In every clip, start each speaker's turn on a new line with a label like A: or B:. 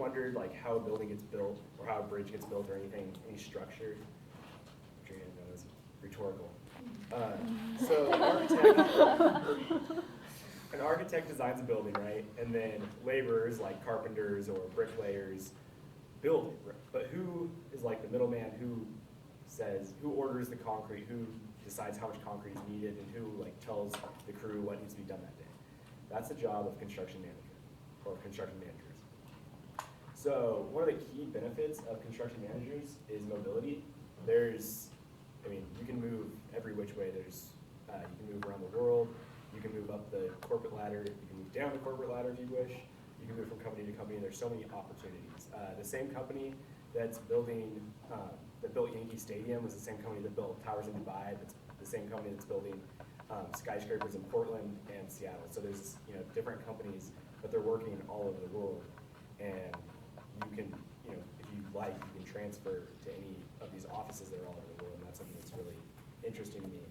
A: wondered like how a building gets built or how a bridge gets built or anything, any structure? Which you know is rhetorical. So an architect designs a building, right? And then laborers like carpenters or bricklayers build it. Right? But who is like the middleman? Who orders the concrete? Who decides how much concrete is needed? And who like tells the crew what needs to be done that day? That's the job of construction manager or construction managers. So one of the key benefits of construction managers is mobility. You can move every which way. You can move around the world. You can move up the corporate ladder. You can move down the corporate ladder if you wish. You can move from company to company. There's so many opportunities. The same company that's built Yankee Stadium was the same company that built towers in Dubai. That's the same company that's building skyscrapers in Portland and Seattle. So there's different companies, but they're working all over the world. And you can, if you like, you can transfer to any of these offices that are all over the world. And that's something that's really interesting to me.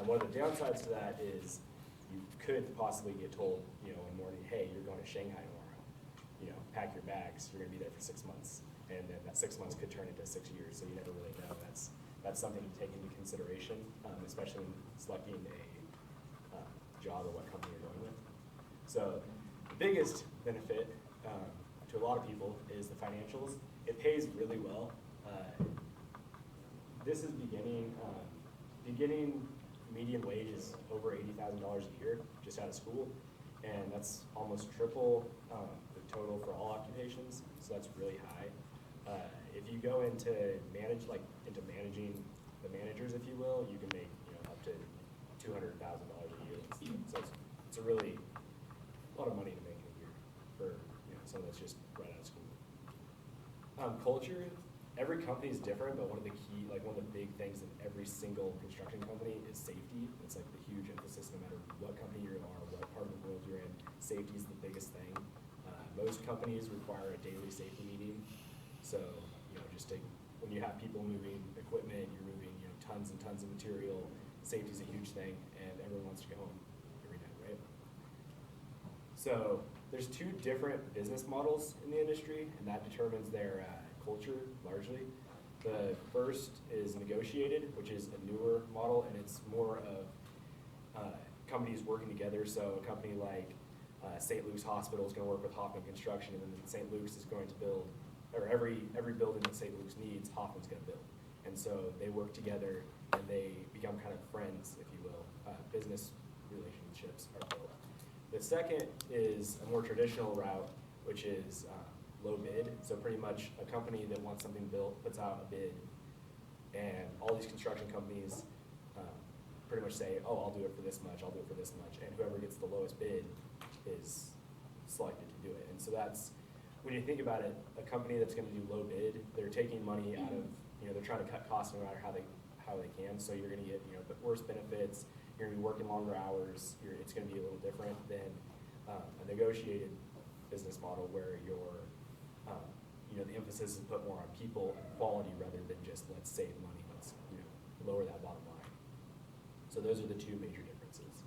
A: One of the downsides to that is you could possibly get told, one morning, hey, you're going to Shanghai tomorrow. Pack your bags. You're going to be there for 6 months, and then that 6 months could turn into 6 years. So you never really know. That's something to take into consideration, especially when selecting a job or what company you're going with. So the biggest benefit to a lot of people is the financials. It pays really well. This is beginning median wage is over $80,000 a year just out of school, and that's almost triple the total for all occupations. So that's really high. If you go into managing the managers, if you will, you can make up to $200,000 a year. So it's a really lot of money to make in a year for someone that's just right out of school. Culture. Every company is different, but one of the big things in every single construction company is safety. It's like the huge emphasis, no matter what company you are, what part of the world you're in. Safety is the biggest thing. Most companies require a daily safety meeting. So, when you have people moving equipment, you're moving tons and tons of material. Safety is a huge thing, and everyone wants to go home every night, right? So there's two different business models in the industry, and that determines their culture largely. The first is negotiated, which is a newer model, and it's more of companies working together. So a company like St. Luke's Hospital is going to work with Hoffman Construction, and then St. Luke's is going to build, or every building that St. Luke's needs, Hoffman's going to build. And so they work together, and they become kind of friends, if you will. Business relationships are built. The second is a more traditional route, which is low bid. So pretty much a company that wants something built puts out a bid, and all these construction companies pretty much say, oh, I'll do it for this much, I'll do it for this much, and whoever gets the lowest bid is selected to do it. And so that's, when you think about it, a company that's going to do low bid, they're taking money out of, they're trying to cut costs no matter how they can. So you're going to get worse benefits. You're going to be working longer hours. It's going to be a little different than a negotiated business model where the emphasis is put more on people and quality rather than just let's save money, let's lower that bottom line. So those are the two major differences.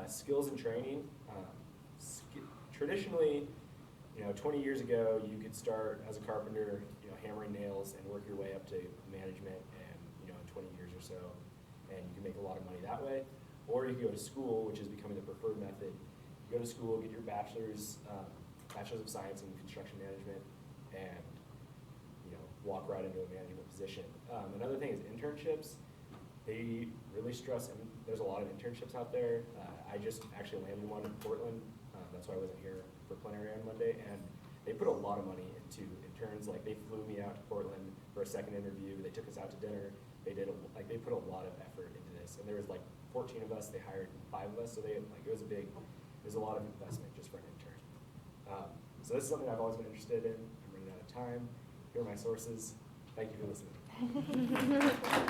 A: Skills and training. Traditionally, 20 years ago, you could start as a carpenter, hammering nails and work your way up to management, and in 20 years or so, and you can make a lot of money that way. Or you can go to school, which is becoming the preferred method. You go to school, get your bachelor's of science in construction management, and walk right into a management position. Another thing is internships. They really stress, and there's a lot of internships out there. I just actually landed one in Portland. That's why I wasn't here for plenary on Monday. And they put a lot of money into interns. Like they flew me out to Portland for a second interview. They took us out to dinner. They put a lot of effort into this. And there was 14 of us. They hired 5 of us. So it was a lot of investment just for an intern. So this is something I've always been interested in. I'm running out of time. Here are my sources. Thank you for listening.